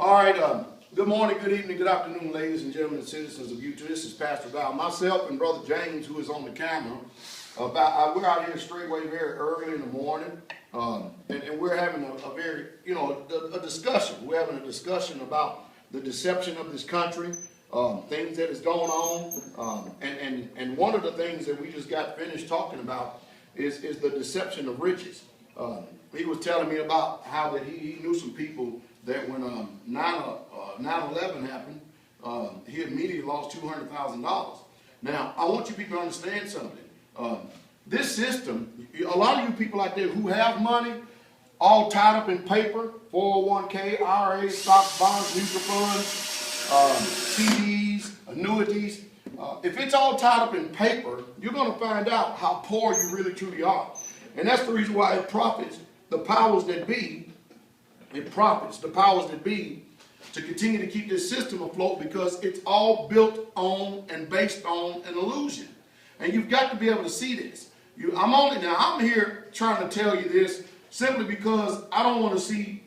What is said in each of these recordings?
All right, good morning, good evening, good afternoon, ladies and gentlemen, citizens of Utah. This is Pastordowell. Myself and Brother James, who is on the camera, we're out here straightway very early in the morning, and we're having a very, a discussion. We're having a discussion about the deception of this country, things that is going on, and one of the things that we just got finished talking about is the deception of riches. He was telling me about how that he knew some people that when 9/11 happened, he immediately lost $200,000. Now, I want you people to understand something. This system, a lot of you people out there who have money, all tied up in paper, 401k, IRAs, stocks, bonds, mutual funds, CDs, annuities. If it's all tied up in paper, you're going to find out how poor you really truly are. And that's the reason why it profits the powers that be. It profits the powers that be to continue to keep this system afloat, because it's all built on and based on an illusion. And you've got to be able to see this. I'm here trying to tell you this simply because I don't want to see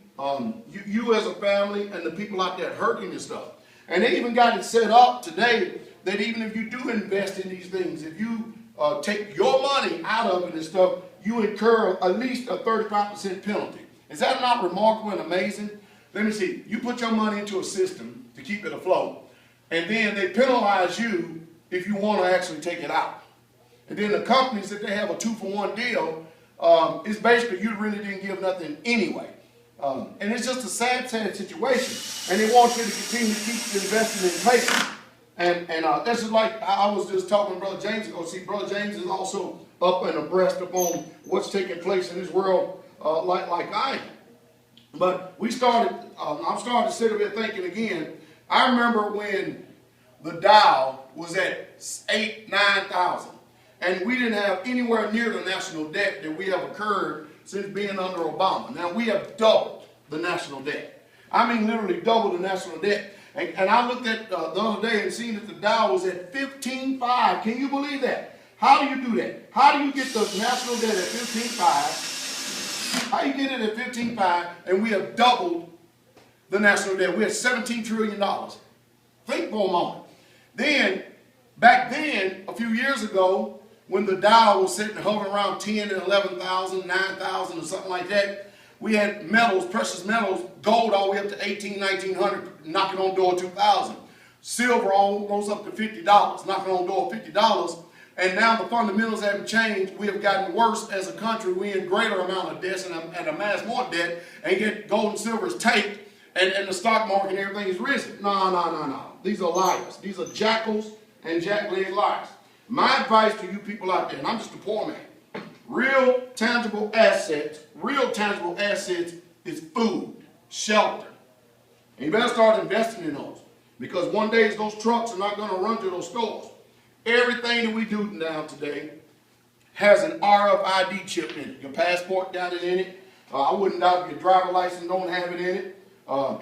you as a family and the people out there hurting and stuff. And they even got it set up today that even if you do invest in these things, if you take your money out of it and stuff, you incur at least a 35% penalty. Is that not remarkable and amazing? Let me see. You put your money into a system to keep it afloat, and then they penalize you if you want to actually take it out. And then the companies, if they have a 2-for-1 deal, it's basically you really didn't give nothing anyway. And it's just a sad situation. And they want you to continue to keep investing in paper. And this is like I was just talking to Brother James ago. See, Brother James is also up and abreast upon what's taking place in this world like I am. But I'm starting to sit up here thinking again. I remember when the Dow was at 9,000. And we didn't have anywhere near the national debt that we have occurred since being under Obama. Now, we have doubled the national debt. I mean, literally doubled the national debt. And I looked at the other day and seen that the Dow was at 15.5. Can you believe that? How do you do that? How do you get the national debt at 15.5? How do you get it at 15.5 and we have doubled the national debt? We're at $17 trillion. Think for a moment. Then, back then, a few years ago, when the Dow was sitting hovering around 10 and 11,000, 9,000 or something like that, we had metals, precious metals, gold all the way up to 18, 1900, knocking on door 2,000. Silver almost up to $50, knocking on door $50. And now the fundamentals haven't changed. We have gotten worse as a country. We're in greater amount of debts and amass more debt, and yet gold and silver is taped, and the stock market and everything is risen. No. These are liars. These are jackals and jack-legged liars. My advice to you people out there, and I'm just a poor man, real tangible assets is food, shelter. And you better start investing in those, because one day those trucks are not going to run to those stores. Everything that we do now today has an RFID chip in it. Your passport got it in it. I wouldn't doubt if your driver license don't have it in it.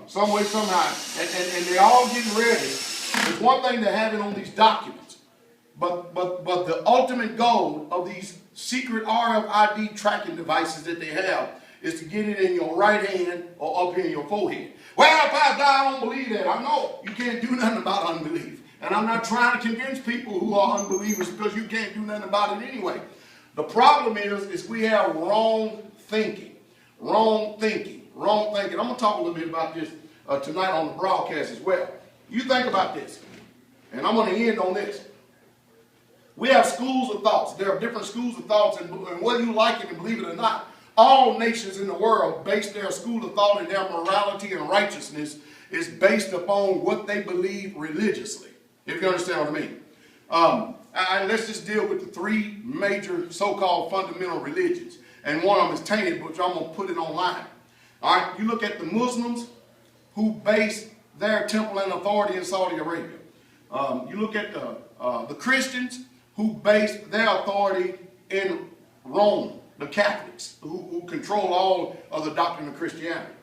Some way, somehow. And they all getting ready. It's one thing to have it on these documents. But the ultimate goal of these secret RFID tracking devices that they have is to get it in your right hand or up here in your forehead. Well, Pastor, I don't believe that. I know you can't do nothing about unbelief. And I'm not trying to convince people who are unbelievers, because you can't do nothing about it anyway. The problem is we have wrong thinking. I'm going to talk a little bit about this tonight on the broadcast as well. You think about this, and I'm going to end on this. We have schools of thoughts. There are different schools of thoughts, and whether you like it and believe it or not, all nations in the world base their school of thought and their morality and righteousness is based upon what they believe religiously, if you understand what I mean. Let's just deal with the three major so-called fundamental religions. And one of them is tainted, which I'm going to put it online. All right, you look at the Muslims, who base their temple and authority in Saudi Arabia. You look at the Christians, who base their authority in Rome, the Catholics, who control all of the doctrine of Christianity.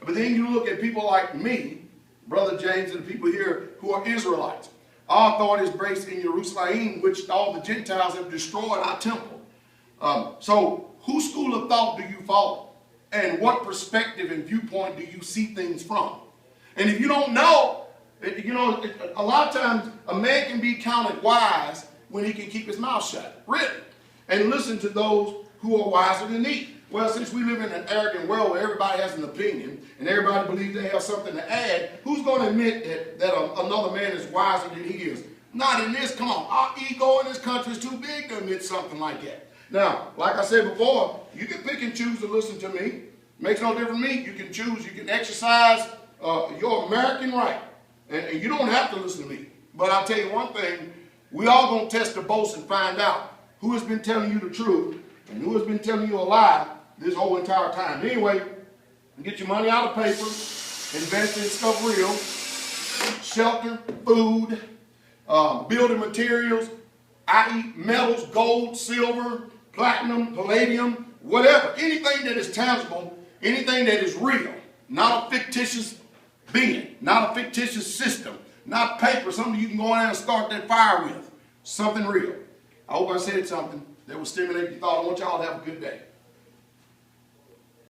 But then you look at people like me, Brother James, and the people here who are Israelites. Our authority is based in Jerusalem, which all the Gentiles have destroyed our temple. So whose school of thought do you follow? And what perspective and viewpoint do you see things from? And if you don't know, a lot of times a man can be counted wise when he can keep his mouth shut, really, and listen to those who are wiser than he. Well, since we live in an arrogant world where everybody has an opinion and everybody believes they have something to add, who's going to admit that another man is wiser than he is? Not in this. Come on, our ego in this country is too big to admit something like that. Now, like I said before, you can pick and choose to listen to me. Makes no difference to me. You can choose. You can exercise your American right, and you don't have to listen to me. But I'll tell you one thing: we all gonna test the boats and find out who has been telling you the truth and who has been telling you a lie this whole entire time. Anyway, get your money out of paper, invest in stuff real, shelter, food, building materials, i.e. metals, gold, silver, platinum, palladium, whatever. Anything that is tangible, anything that is real, not a fictitious being, not a fictitious system, not paper, something you can go in there and start that fire with. Something real. I hope I said something that will stimulate your thought. I want y'all to have a good day.